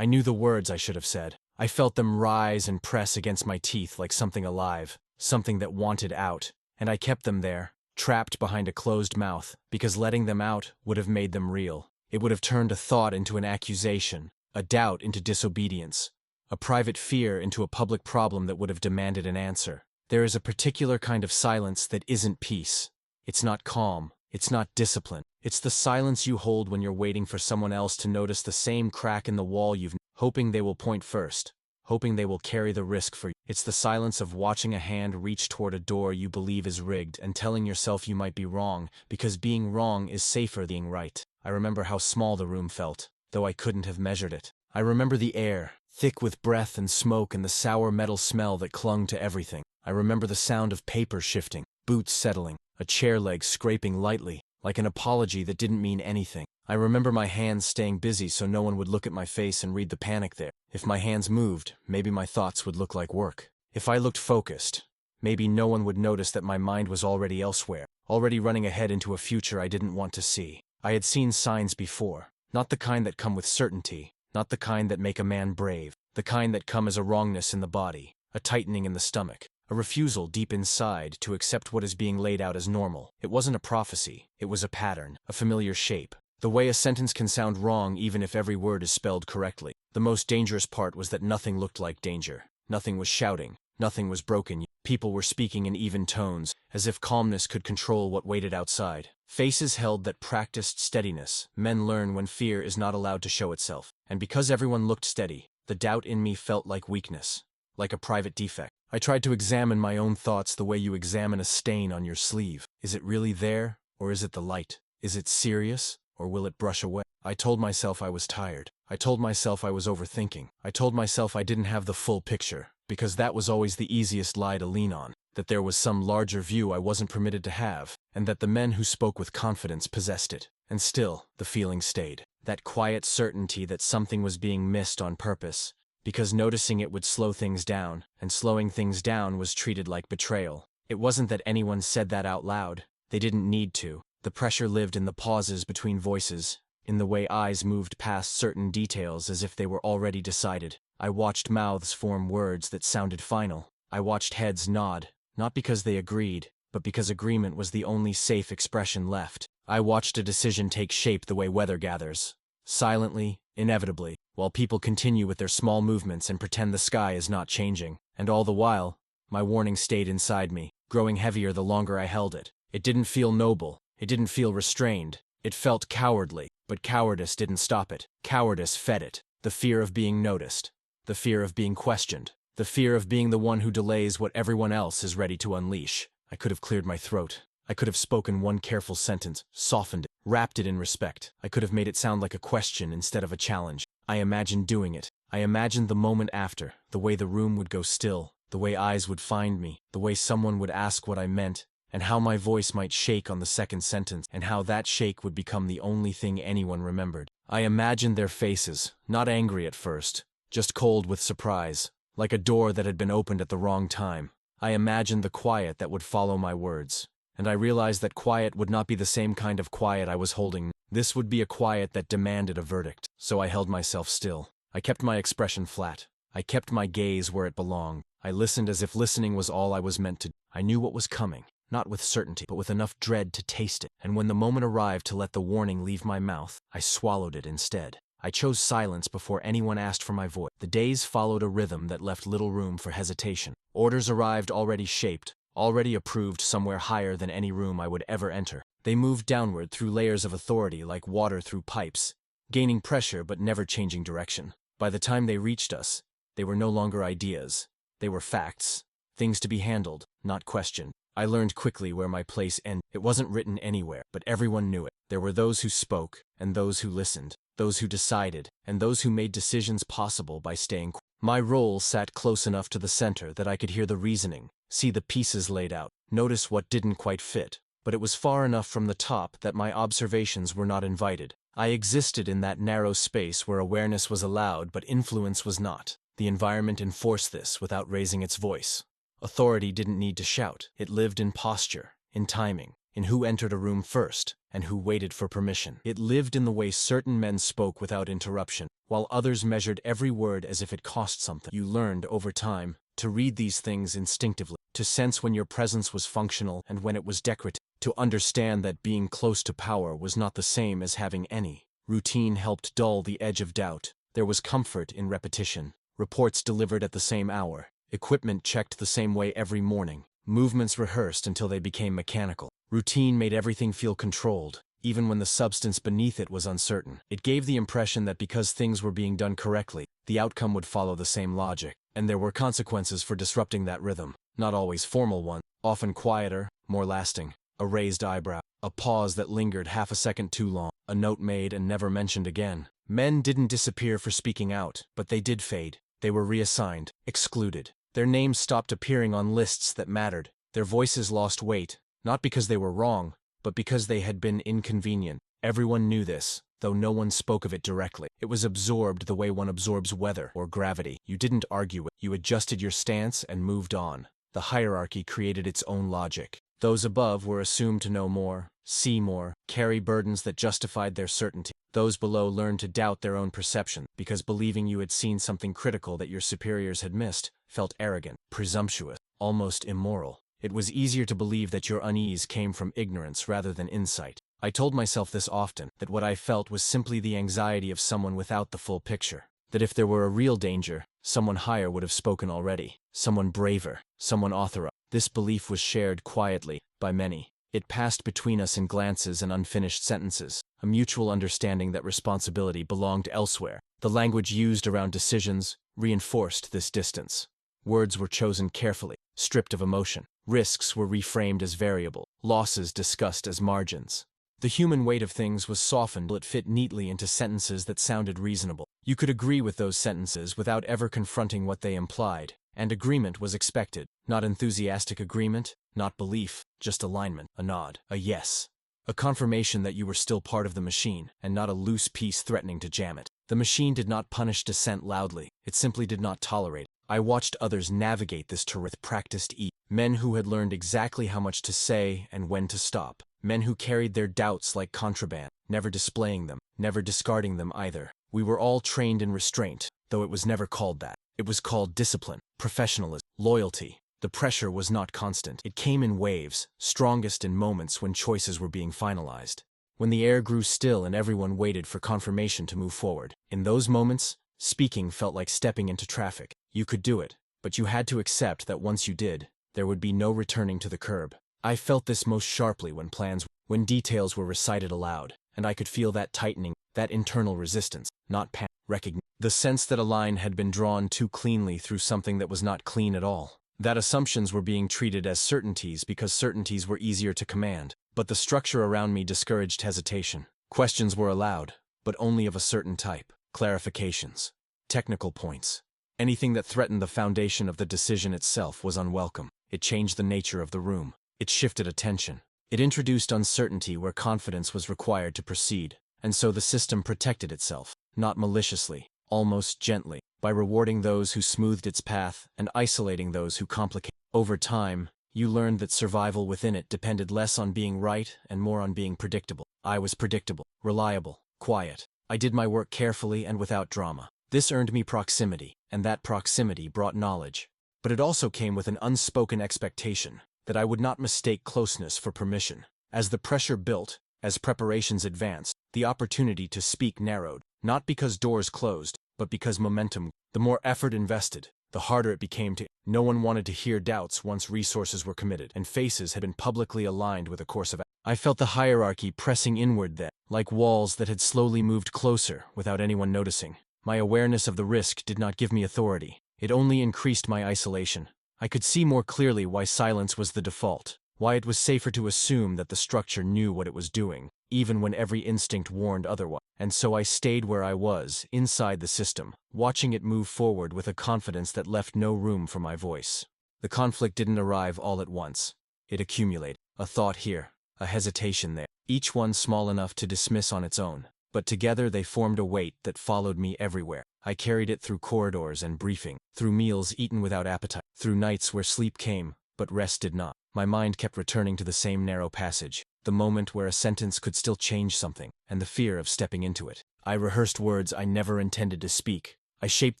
I knew the words I should have said. I felt them rise and press against my teeth like something alive, something that wanted out, and I kept them there, trapped behind a closed mouth, because letting them out would have made them real. It would have turned a thought into an accusation, a doubt into disobedience, a private fear into a public problem that would have demanded an answer. There is a particular kind of silence that isn't peace. It's not calm. It's not discipline. It's the silence you hold when you're waiting for someone else to notice the same crack in the wall hoping they will point first, hoping they will carry the risk for you. It's the silence of watching a hand reach toward a door you believe is rigged and telling yourself you might be wrong because being wrong is safer than being right. I remember how small the room felt, though I couldn't have measured it. I remember the air, thick with breath and smoke and the sour metal smell that clung to everything. I remember the sound of paper shifting, boots settling, a chair leg scraping lightly, like an apology that didn't mean anything. I remember my hands staying busy so no one would look at my face and read the panic there. If my hands moved, maybe my thoughts would look like work. If I looked focused, maybe no one would notice that my mind was already elsewhere, already running ahead into a future I didn't want to see. I had seen signs before, not the kind that come with certainty, not the kind that make a man brave, the kind that come as a wrongness in the body, a tightening in the stomach, a refusal deep inside to accept what is being laid out as normal. It wasn't a prophecy, it was a pattern, a familiar shape. The way a sentence can sound wrong even if every word is spelled correctly. The most dangerous part was that nothing looked like danger. Nothing was shouting, nothing was broken. People were speaking in even tones, as if calmness could control what waited outside. Faces held that practiced steadiness. Men learn when fear is not allowed to show itself. And because everyone looked steady, the doubt in me felt like weakness, like a private defect. I tried to examine my own thoughts the way you examine a stain on your sleeve. Is it really there, or is it the light? Is it serious, or will it brush away? I told myself I was tired. I told myself I was overthinking. I told myself I didn't have the full picture, because that was always the easiest lie to lean on, that there was some larger view I wasn't permitted to have, and that the men who spoke with confidence possessed it. And still, the feeling stayed. That quiet certainty that something was being missed on purpose, because noticing it would slow things down, and slowing things down was treated like betrayal. It wasn't that anyone said that out loud. They didn't need to. The pressure lived in the pauses between voices, in the way eyes moved past certain details as if they were already decided. I watched mouths form words that sounded final. I watched heads nod, not because they agreed, but because agreement was the only safe expression left. I watched a decision take shape the way weather gathers. Silently, inevitably, while people continue with their small movements and pretend the sky is not changing. And all the while, my warning stayed inside me, growing heavier the longer I held it. It didn't feel noble. It didn't feel restrained. It felt cowardly, but cowardice didn't stop it. Cowardice fed it. The fear of being noticed. The fear of being questioned. The fear of being the one who delays what everyone else is ready to unleash. I could have cleared my throat. I could have spoken one careful sentence, softened it, wrapped it in respect. I could have made it sound like a question instead of a challenge. I imagined doing it. I imagined the moment after, the way the room would go still, the way eyes would find me, the way someone would ask what I meant, and how my voice might shake on the second sentence, and how that shake would become the only thing anyone remembered. I imagined their faces, not angry at first, just cold with surprise, like a door that had been opened at the wrong time. I imagined the quiet that would follow my words, and I realized that quiet would not be the same kind of quiet I was holding. This would be a quiet that demanded a verdict, so I held myself still. I kept my expression flat. I kept my gaze where it belonged. I listened as if listening was all I was meant to do. I knew what was coming. Not with certainty, but with enough dread to taste it. And when the moment arrived to let the warning leave my mouth, I swallowed it instead. I chose silence before anyone asked for my voice. The days followed a rhythm that left little room for hesitation. Orders arrived already shaped, already approved somewhere higher than any room I would ever enter. They moved downward through layers of authority like water through pipes, gaining pressure but never changing direction. By the time they reached us, they were no longer ideas. They were facts, things to be handled, not questioned. I learned quickly where my place ended. It wasn't written anywhere, but everyone knew it. There were those who spoke, and those who listened, those who decided, and those who made decisions possible by staying quiet. My role sat close enough to the center that I could hear the reasoning, see the pieces laid out, notice what didn't quite fit, but it was far enough from the top that my observations were not invited. I existed in that narrow space where awareness was allowed but influence was not. The environment enforced this without raising its voice. Authority didn't need to shout. It lived in posture, in timing, in who entered a room first, and who waited for permission. It lived in the way certain men spoke without interruption, while others measured every word as if it cost something. You learned, over time, to read these things instinctively, to sense when your presence was functional and when it was decorative, to understand that being close to power was not the same as having any. Routine helped dull the edge of doubt. There was comfort in repetition. Reports delivered at the same hour. Equipment checked the same way every morning. Movements rehearsed until they became mechanical. Routine made everything feel controlled, even when the substance beneath it was uncertain. It gave the impression that because things were being done correctly, the outcome would follow the same logic. And there were consequences for disrupting that rhythm. Not always formal ones, often quieter, more lasting. A raised eyebrow, a pause that lingered half a second too long, a note made and never mentioned again. Men didn't disappear for speaking out, but they did fade. They were reassigned, excluded. Their names stopped appearing on lists that mattered. Their voices lost weight, not because they were wrong, but because they had been inconvenient. Everyone knew this, though no one spoke of it directly. It was absorbed the way one absorbs weather or gravity. You didn't argue it. You adjusted your stance and moved on. The hierarchy created its own logic. Those above were assumed to know more, see more, carry burdens that justified their certainty. Those below learned to doubt their own perception, because believing you had seen something critical that your superiors had missed felt arrogant, presumptuous, almost immoral. It was easier to believe that your unease came from ignorance rather than insight. I told myself this often, that what I felt was simply the anxiety of someone without the full picture. That if there were a real danger, someone higher would have spoken already. Someone braver, someone authorized. This belief was shared quietly by many. It passed between us in glances and unfinished sentences, a mutual understanding that responsibility belonged elsewhere. The language used around decisions reinforced this distance. Words were chosen carefully, stripped of emotion. Risks were reframed as variable, losses discussed as margins. The human weight of things was softened. It fit neatly into sentences that sounded reasonable. You could agree with those sentences without ever confronting what they implied, and agreement was expected. Not enthusiastic agreement, not belief, just alignment, a nod, a yes. A confirmation that you were still part of the machine, and not a loose piece threatening to jam it. The machine did not punish dissent loudly, it simply did not tolerate it. I watched others navigate this terrain with practiced ease. Men who had learned exactly how much to say and when to stop. Men who carried their doubts like contraband, never displaying them, never discarding them either. We were all trained in restraint, though it was never called that. It was called discipline, professionalism, loyalty. The pressure was not constant. It came in waves, strongest in moments when choices were being finalized. When the air grew still and everyone waited for confirmation to move forward. In those moments, speaking felt like stepping into traffic. You could do it, but you had to accept that once you did, there would be no returning to the curb. I felt this most sharply when details were recited aloud, and I could feel that tightening, that internal resistance, not panic, recognition. The sense that a line had been drawn too cleanly through something that was not clean at all. That assumptions were being treated as certainties because certainties were easier to command. But the structure around me discouraged hesitation. Questions were allowed, but only of a certain type. Clarifications. Technical points. Anything that threatened the foundation of the decision itself was unwelcome. It changed the nature of the room. It shifted attention. It introduced uncertainty where confidence was required to proceed, and so the system protected itself, not maliciously, almost gently, by rewarding those who smoothed its path and isolating those who complicated. Over time, you learned that survival within it depended less on being right and more on being predictable. I was predictable, reliable, quiet. I did my work carefully and without drama. This earned me proximity, and that proximity brought knowledge. But it also came with an unspoken expectation that I would not mistake closeness for permission. As the pressure built, as preparations advanced, the opportunity to speak narrowed, not because doors closed, but because momentum. The more effort invested, the harder it became to. No one wanted to hear doubts once resources were committed, and faces had been publicly aligned with a course of action. I felt the hierarchy pressing inward then, like walls that had slowly moved closer without anyone noticing. My awareness of the risk did not give me authority. It only increased my isolation. I could see more clearly why silence was the default, why it was safer to assume that the structure knew what it was doing, even when every instinct warned otherwise. And so I stayed where I was, inside the system, watching it move forward with a confidence that left no room for my voice. The conflict didn't arrive all at once. It accumulated. A thought here, a hesitation there, each one small enough to dismiss on its own. But together they formed a weight that followed me everywhere. I carried it through corridors and briefing, through meals eaten without appetite, through nights where sleep came, but rest did not. My mind kept returning to the same narrow passage, the moment where a sentence could still change something, and the fear of stepping into it. I rehearsed words I never intended to speak. I shaped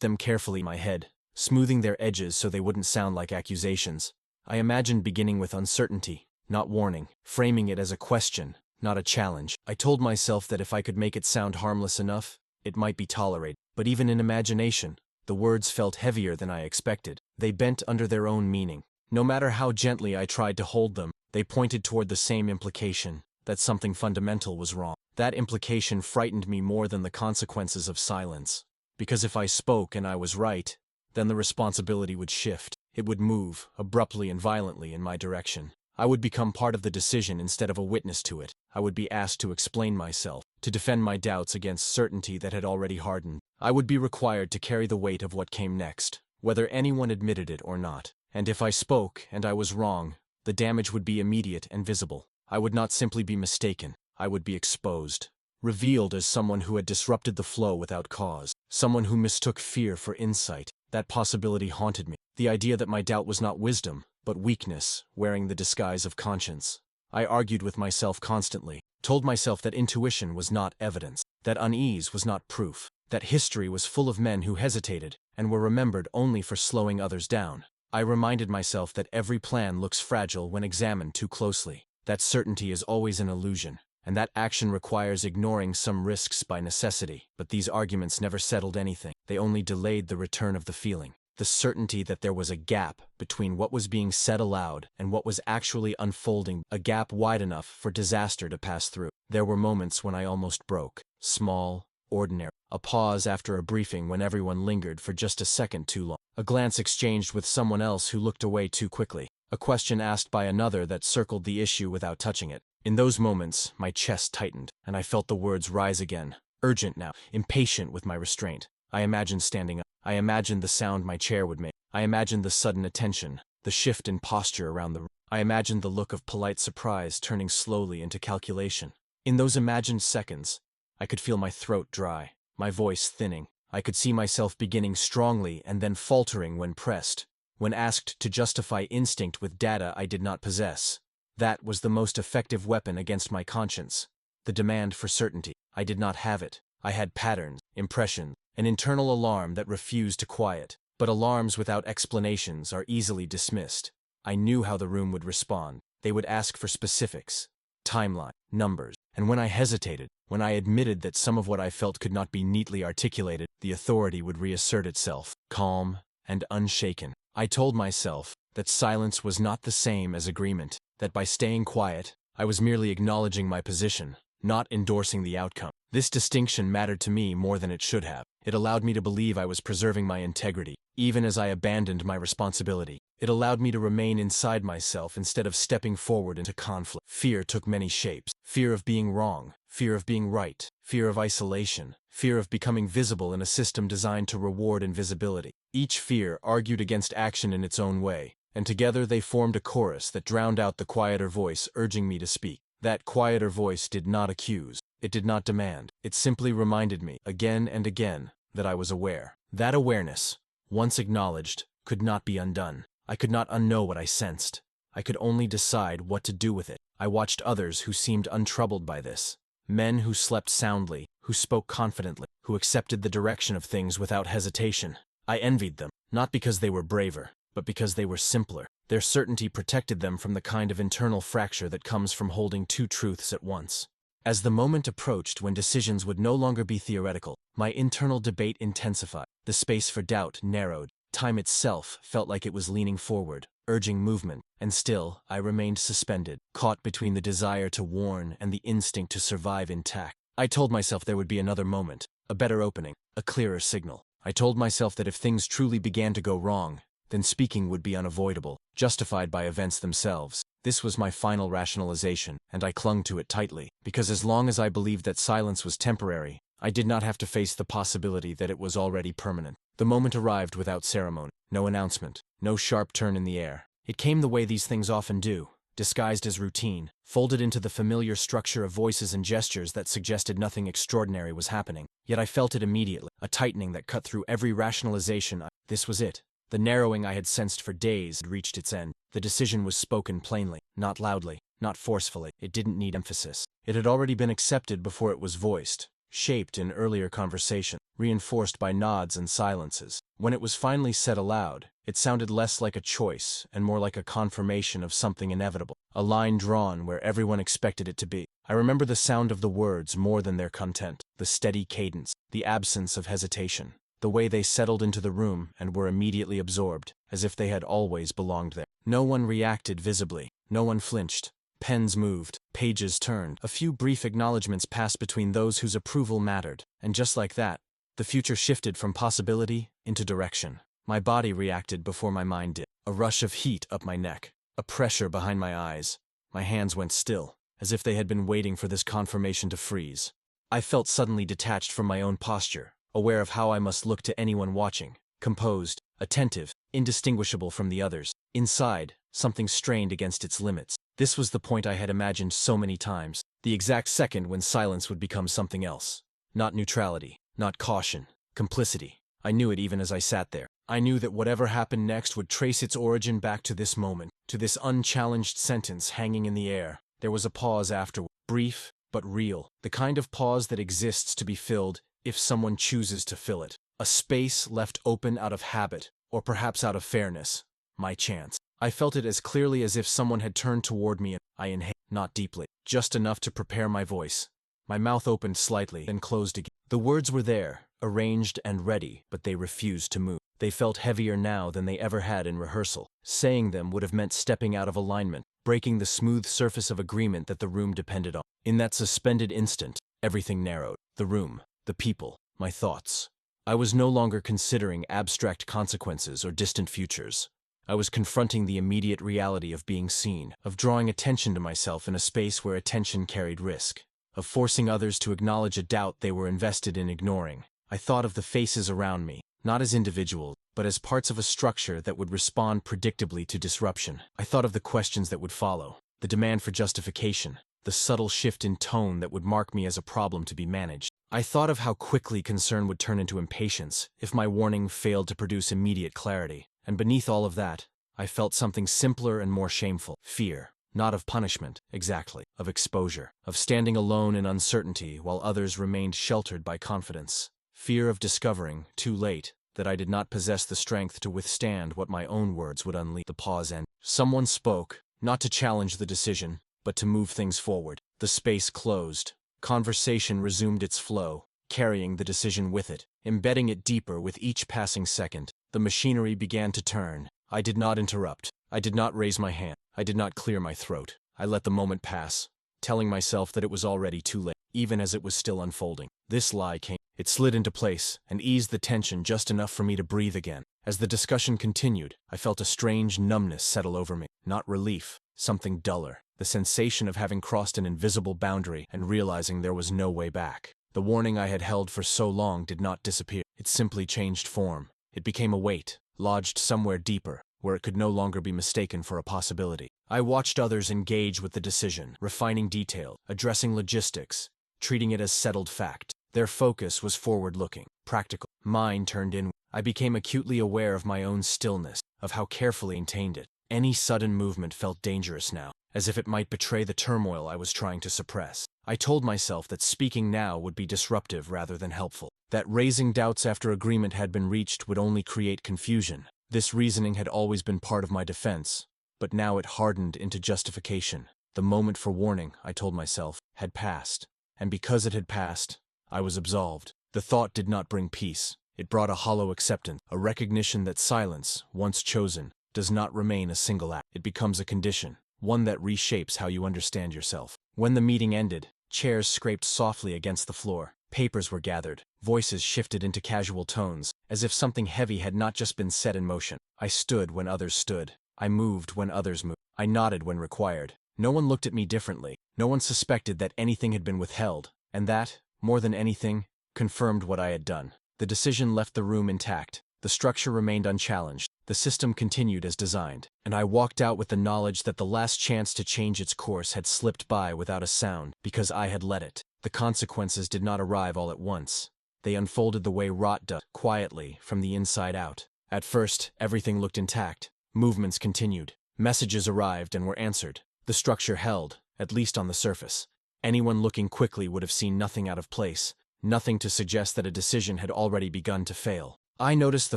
them carefully in my head, smoothing their edges so they wouldn't sound like accusations. I imagined beginning with uncertainty, not warning, framing it as a question, not a challenge. I told myself that if I could make it sound harmless enough, it might be tolerated. But even in imagination, the words felt heavier than I expected. They bent under their own meaning. No matter how gently I tried to hold them, they pointed toward the same implication, that something fundamental was wrong. That implication frightened me more than the consequences of silence. Because if I spoke and I was right, then the responsibility would shift. It would move, abruptly and violently, in my direction. I would become part of the decision instead of a witness to it. I would be asked to explain myself, to defend my doubts against certainty that had already hardened. I would be required to carry the weight of what came next, whether anyone admitted it or not. And if I spoke and I was wrong, the damage would be immediate and visible. I would not simply be mistaken. I would be exposed, revealed as someone who had disrupted the flow without cause, someone who mistook fear for insight. That possibility haunted me. The idea that my doubt was not wisdom, but weakness, wearing the disguise of conscience. I argued with myself constantly, told myself that intuition was not evidence, that unease was not proof, that history was full of men who hesitated and were remembered only for slowing others down. I reminded myself that every plan looks fragile when examined too closely, that certainty is always an illusion, and that action requires ignoring some risks by necessity. But these arguments never settled anything. They only delayed the return of the feeling, the certainty that there was a gap between what was being said aloud and what was actually unfolding, a gap wide enough for disaster to pass through. There were moments when I almost broke, small, ordinary. A pause after a briefing when everyone lingered for just a second too long. A glance exchanged with someone else who looked away too quickly. A question asked by another that circled the issue without touching it. In those moments, my chest tightened, and I felt the words rise again, urgent now, impatient with my restraint. I imagined standing up. I imagined the sound my chair would make. I imagined the sudden attention, the shift in posture around the room. I imagined the look of polite surprise turning slowly into calculation. In those imagined seconds, I could feel my throat dry, my voice thinning. I could see myself beginning strongly and then faltering when pressed, when asked to justify instinct with data I did not possess. That was the most effective weapon against my conscience, the demand for certainty. I did not have it. I had patterns, impressions, an internal alarm that refused to quiet. But alarms without explanations are easily dismissed. I knew how the room would respond. They would ask for specifics, timeline, numbers. And when I hesitated, when I admitted that some of what I felt could not be neatly articulated, the authority would reassert itself, calm and unshaken. I told myself that silence was not the same as agreement, that by staying quiet, I was merely acknowledging my position, not endorsing the outcome. This distinction mattered to me more than it should have. It allowed me to believe I was preserving my integrity, even as I abandoned my responsibility. It allowed me to remain inside myself instead of stepping forward into conflict. Fear took many shapes. Fear of being wrong, fear of being right, fear of isolation, fear of becoming visible in a system designed to reward invisibility. Each fear argued against action in its own way, and together they formed a chorus that drowned out the quieter voice urging me to speak. That quieter voice did not accuse. It did not demand. It simply reminded me, again and again, that I was aware. That awareness, once acknowledged, could not be undone. I could not unknow what I sensed. I could only decide what to do with it. I watched others who seemed untroubled by this. Men who slept soundly, who spoke confidently, who accepted the direction of things without hesitation. I envied them, not because they were braver, but because they were simpler. Their certainty protected them from the kind of internal fracture that comes from holding two truths at once. As the moment approached when decisions would no longer be theoretical, my internal debate intensified. The space for doubt narrowed. Time itself felt like it was leaning forward, urging movement, and still I remained suspended, caught between the desire to warn and the instinct to survive intact. I told myself there would be another moment, a better opening, a clearer signal. I told myself that if things truly began to go wrong, then speaking would be unavoidable, justified by events themselves. This was my final rationalization, and I clung to it tightly, because as long as I believed that silence was temporary, I did not have to face the possibility that it was already permanent. The moment arrived without ceremony, no announcement, no sharp turn in the air. It came the way these things often do, disguised as routine, folded into the familiar structure of voices and gestures that suggested nothing extraordinary was happening. Yet I felt it immediately, a tightening that cut through every rationalization. This was it. The narrowing I had sensed for days had reached its end. The decision was spoken plainly, not loudly, not forcefully. It didn't need emphasis. It had already been accepted before it was voiced, shaped in earlier conversation, reinforced by nods and silences. When it was finally said aloud, it sounded less like a choice and more like a confirmation of something inevitable, a line drawn where everyone expected it to be. I remember the sound of the words more than their content, the steady cadence, the absence of hesitation, the way they settled into the room and were immediately absorbed, as if they had always belonged there. No one reacted visibly, no one flinched. Pens moved, pages turned, a few brief acknowledgments passed between those whose approval mattered, and just like that, the future shifted from possibility into direction. My body reacted before my mind did. A rush of heat up my neck, a pressure behind my eyes. My hands went still, as if they had been waiting for this confirmation to freeze. I felt suddenly detached from my own posture, aware of how I must look to anyone watching, composed, attentive, indistinguishable from the others. Inside, something strained against its limits. This was the point I had imagined so many times, the exact second when silence would become something else. Not neutrality, not caution, complicity. I knew it even as I sat there. I knew that whatever happened next would trace its origin back to this moment, to this unchallenged sentence hanging in the air. There was a pause afterward, brief but real, the kind of pause that exists to be filled if someone chooses to fill it. A space left open out of habit, or perhaps out of fairness. My chance. I felt it as clearly as if someone had turned toward me and I inhaled, not deeply, just enough to prepare my voice. My mouth opened slightly, then closed again. The words were there, arranged and ready, but they refused to move. They felt heavier now than they ever had in rehearsal. Saying them would have meant stepping out of alignment, breaking the smooth surface of agreement that the room depended on. In that suspended instant, everything narrowed. The room, the people, my thoughts. I was no longer considering abstract consequences or distant futures. I was confronting the immediate reality of being seen, of drawing attention to myself in a space where attention carried risk, of forcing others to acknowledge a doubt they were invested in ignoring. I thought of the faces around me, not as individuals, but as parts of a structure that would respond predictably to disruption. I thought of the questions that would follow, the demand for justification, the subtle shift in tone that would mark me as a problem to be managed. I thought of how quickly concern would turn into impatience if my warning failed to produce immediate clarity. And beneath all of that, I felt something simpler and more shameful. Fear. Not of punishment, exactly. Of exposure. Of standing alone in uncertainty while others remained sheltered by confidence. Fear of discovering, too late, that I did not possess the strength to withstand what my own words would unleash. The pause ended. Someone spoke, not to challenge the decision, but to move things forward. The space closed. Conversation resumed its flow, carrying the decision with it, embedding it deeper with each passing second. The machinery began to turn. I did not interrupt. I did not raise my hand. I did not clear my throat. I let the moment pass, telling myself that it was already too late, even as it was still unfolding. This lie came. It slid into place and eased the tension just enough for me to breathe again. As the discussion continued, I felt a strange numbness settle over me. Not relief, something duller. The sensation of having crossed an invisible boundary and realizing there was no way back. The warning I had held for so long did not disappear. It simply changed form. It became a weight, lodged somewhere deeper, where it could no longer be mistaken for a possibility. I watched others engage with the decision, refining detail, addressing logistics, treating it as settled fact. Their focus was forward-looking, practical. Mine turned in. I became acutely aware of my own stillness, of how carefully I maintained it. Any sudden movement felt dangerous now, as if it might betray the turmoil I was trying to suppress. I told myself that speaking now would be disruptive rather than helpful, that raising doubts after agreement had been reached would only create confusion. This reasoning had always been part of my defense, but now it hardened into justification. The moment for warning, I told myself, had passed, and because it had passed, I was absolved. The thought did not bring peace. It brought a hollow acceptance, a recognition that silence, once chosen, does not remain a single act. It becomes a condition, one that reshapes how you understand yourself. When the meeting ended, chairs scraped softly against the floor. Papers were gathered. Voices shifted into casual tones, as if something heavy had not just been set in motion. I stood when others stood. I moved when others moved. I nodded when required. No one looked at me differently. No one suspected that anything had been withheld. And that, more than anything, confirmed what I had done. The decision left the room intact. The structure remained unchallenged. The system continued as designed, and I walked out with the knowledge that the last chance to change its course had slipped by without a sound because I had let it. The consequences did not arrive all at once. They unfolded the way rot does, quietly, from the inside out. At first, everything looked intact. Movements continued. Messages arrived and were answered. The structure held, at least on the surface. Anyone looking quickly would have seen nothing out of place, nothing to suggest that a decision had already begun to fail. I noticed the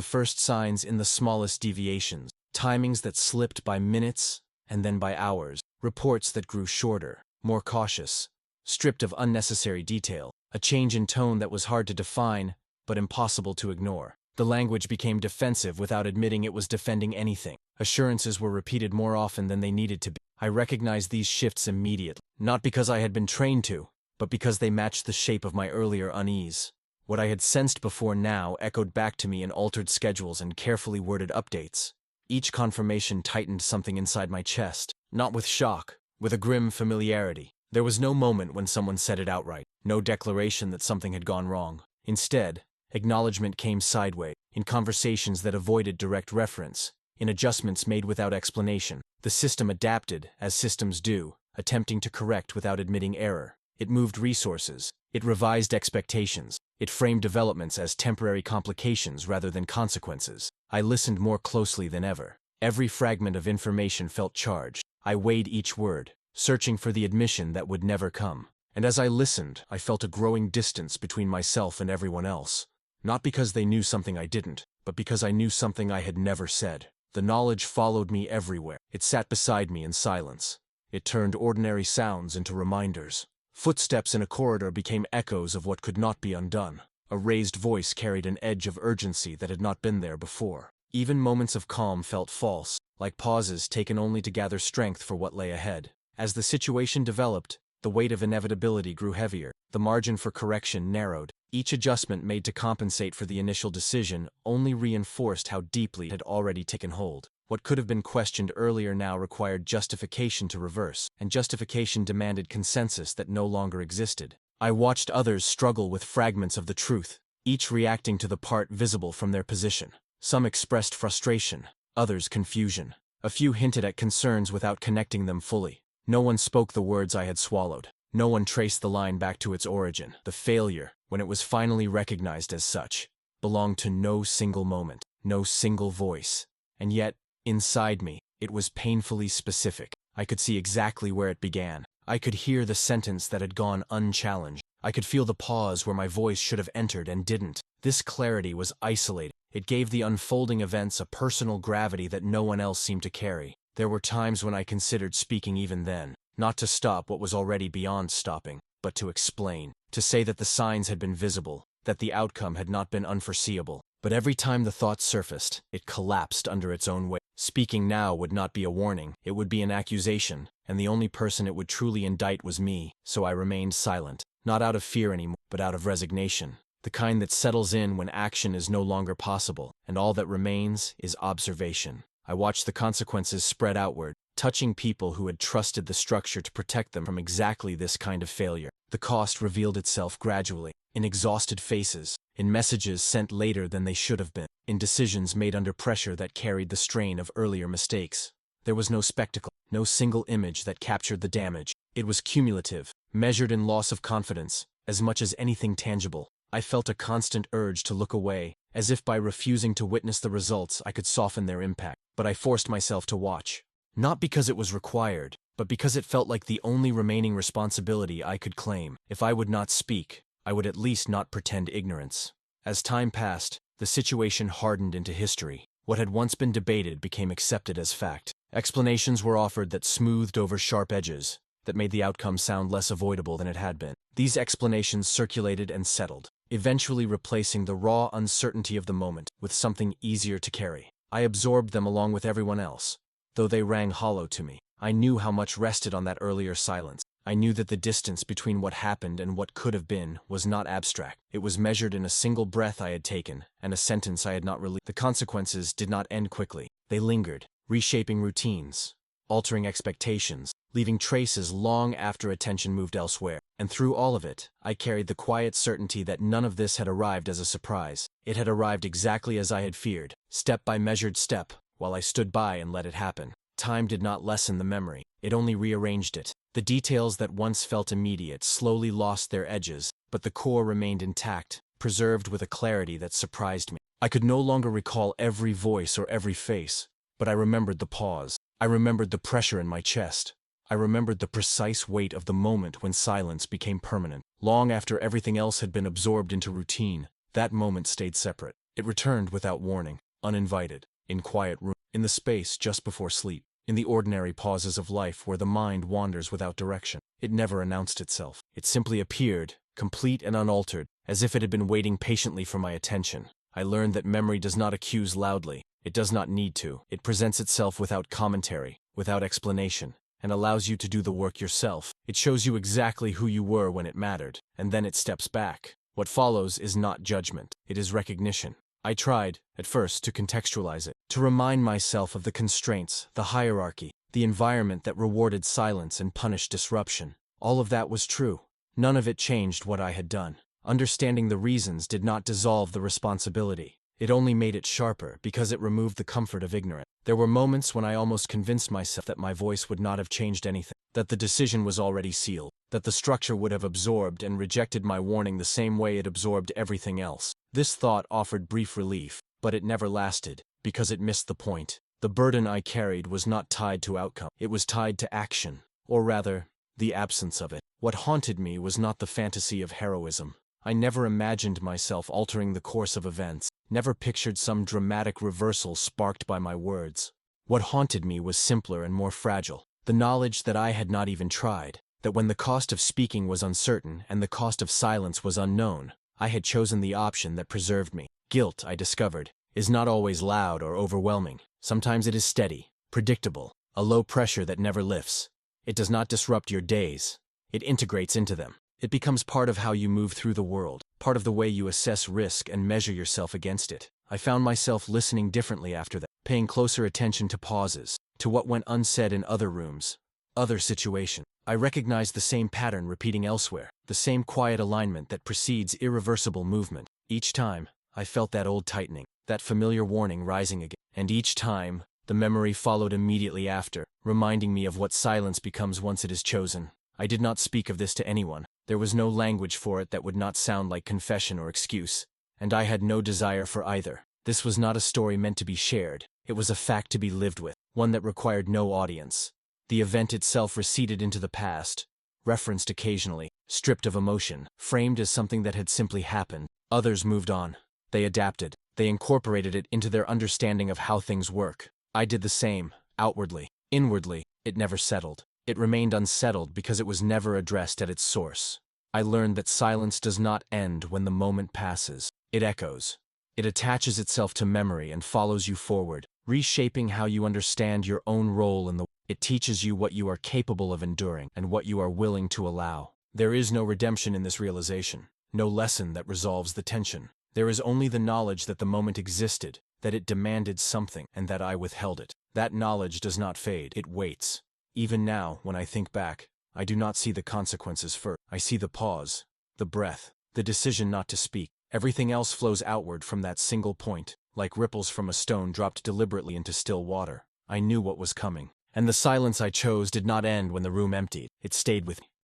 first signs in the smallest deviations, timings that slipped by minutes and then by hours, reports that grew shorter, more cautious, stripped of unnecessary detail, a change in tone that was hard to define but impossible to ignore. The language became defensive without admitting it was defending anything. Assurances were repeated more often than they needed to be. I recognized these shifts immediately, not because I had been trained to, but because they matched the shape of my earlier unease. What I had sensed before now echoed back to me in altered schedules and carefully worded updates. Each confirmation tightened something inside my chest, not with shock, with a grim familiarity. There was no moment when someone said it outright, no declaration that something had gone wrong. Instead, acknowledgement came sideways, in conversations that avoided direct reference, in adjustments made without explanation. The system adapted, as systems do, attempting to correct without admitting error. It moved resources. It revised expectations. It framed developments as temporary complications rather than consequences. I listened more closely than ever. Every fragment of information felt charged. I weighed each word, searching for the admission that would never come. And as I listened, I felt a growing distance between myself and everyone else. Not because they knew something I didn't, but because I knew something I had never said. The knowledge followed me everywhere. It sat beside me in silence. It turned ordinary sounds into reminders. Footsteps in a corridor became echoes of what could not be undone. A raised voice carried an edge of urgency that had not been there before. Even moments of calm felt false, like pauses taken only to gather strength for what lay ahead. As the situation developed, the weight of inevitability grew heavier. The margin for correction narrowed. Each adjustment made to compensate for the initial decision only reinforced how deeply it had already taken hold. What could have been questioned earlier now required justification to reverse, and justification demanded consensus that no longer existed. I watched others struggle with fragments of the truth, each reacting to the part visible from their position. Some expressed frustration, others confusion. A few hinted at concerns without connecting them fully. No one spoke the words I had swallowed. No one traced the line back to its origin. The failure, when it was finally recognized as such, belonged to no single moment, no single voice. And yet, inside me, it was painfully specific. I could see exactly where it began. I could hear the sentence that had gone unchallenged. I could feel the pause where my voice should have entered and didn't. This clarity was isolating. It gave the unfolding events a personal gravity that no one else seemed to carry. There were times when I considered speaking even then, not to stop what was already beyond stopping, but to explain, to say that the signs had been visible, that the outcome had not been unforeseeable. But every time the thought surfaced, it collapsed under its own weight. Speaking now would not be a warning, it would be an accusation, and the only person it would truly indict was me, so I remained silent, not out of fear anymore, but out of resignation. The kind that settles in when action is no longer possible, and all that remains is observation. I watched the consequences spread outward, touching people who had trusted the structure to protect them from exactly this kind of failure. The cost revealed itself gradually, in exhausted faces, in messages sent later than they should have been, in decisions made under pressure that carried the strain of earlier mistakes. There was no spectacle, no single image that captured the damage. It was cumulative, measured in loss of confidence, as much as anything tangible. I felt a constant urge to look away, as if by refusing to witness the results I could soften their impact. But I forced myself to watch. Not because it was required, but because it felt like the only remaining responsibility I could claim. If I would not speak, I would at least not pretend ignorance. As time passed, the situation hardened into history. What had once been debated became accepted as fact. Explanations were offered that smoothed over sharp edges, that made the outcome sound less avoidable than it had been. These explanations circulated and settled, eventually replacing the raw uncertainty of the moment with something easier to carry. I absorbed them along with everyone else, though they rang hollow to me. I knew how much rested on that earlier silence. I knew that the distance between what happened and what could have been was not abstract. It was measured in a single breath I had taken and a sentence I had not released. The consequences did not end quickly. They lingered, reshaping routines, altering expectations, leaving traces long after attention moved elsewhere. And through all of it, I carried the quiet certainty that none of this had arrived as a surprise. It had arrived exactly as I had feared, step by measured step, while I stood by and let it happen. Time did not lessen the memory, it only rearranged it. The details that once felt immediate slowly lost their edges, but the core remained intact, preserved with a clarity that surprised me. I could no longer recall every voice or every face, but I remembered the pause, I remembered the pressure in my chest. I remembered the precise weight of the moment when silence became permanent. Long after everything else had been absorbed into routine, that moment stayed separate. It returned without warning, uninvited, in quiet rooms, in the space just before sleep, in the ordinary pauses of life where the mind wanders without direction. It never announced itself. It simply appeared, complete and unaltered, as if it had been waiting patiently for my attention. I learned that memory does not accuse loudly. It does not need to. It presents itself without commentary, without explanation, and allows you to do the work yourself. It shows you exactly who you were when it mattered, and then it steps back. What follows is not judgment. It is recognition. I tried, at first, to contextualize it, to remind myself of the constraints, the hierarchy, the environment that rewarded silence and punished disruption. All of that was true. None of it changed what I had done. Understanding the reasons did not dissolve the responsibility. It only made it sharper because it removed the comfort of ignorance. There were moments when I almost convinced myself that my voice would not have changed anything, that the decision was already sealed, that the structure would have absorbed and rejected my warning the same way it absorbed everything else. This thought offered brief relief, but it never lasted, because it missed the point. The burden I carried was not tied to outcome. It was tied to action, or rather, the absence of it. What haunted me was not the fantasy of heroism. I never imagined myself altering the course of events, never pictured some dramatic reversal sparked by my words. What haunted me was simpler and more fragile, the knowledge that I had not even tried, that when the cost of speaking was uncertain and the cost of silence was unknown, I had chosen the option that preserved me. Guilt, I discovered, is not always loud or overwhelming. Sometimes it is steady, predictable, a low pressure that never lifts. It does not disrupt your days. It integrates into them. It becomes part of how you move through the world, part of the way you assess risk and measure yourself against it. I found myself listening differently after that, paying closer attention to pauses, to what went unsaid in other rooms, other situations. I recognized the same pattern repeating elsewhere, the same quiet alignment that precedes irreversible movement. Each time, I felt that old tightening, that familiar warning rising again. And each time, the memory followed immediately after, reminding me of what silence becomes once it is chosen. I did not speak of this to anyone. There was no language for it that would not sound like confession or excuse, and I had no desire for either. This was not a story meant to be shared. It was a fact to be lived with, one that required no audience. The event itself receded into the past, referenced occasionally, stripped of emotion, framed as something that had simply happened. Others moved on. They adapted. They incorporated it into their understanding of how things work. I did the same, outwardly. Inwardly, it never settled. It remained unsettled because it was never addressed at its source. I learned that silence does not end when the moment passes. It echoes. It attaches itself to memory and follows you forward, reshaping how you understand your own role in the world. It teaches you what you are capable of enduring and what you are willing to allow. There is no redemption in this realization, no lesson that resolves the tension. There is only the knowledge that the moment existed, that it demanded something, and that I withheld it. That knowledge does not fade, it waits. Even now, when I think back, I do not see the consequences first. I see the pause, the breath, the decision not to speak. Everything else flows outward from that single point, like ripples from a stone dropped deliberately into still water. I knew what was coming, and the silence I chose did not end when the room emptied. It stayed with me.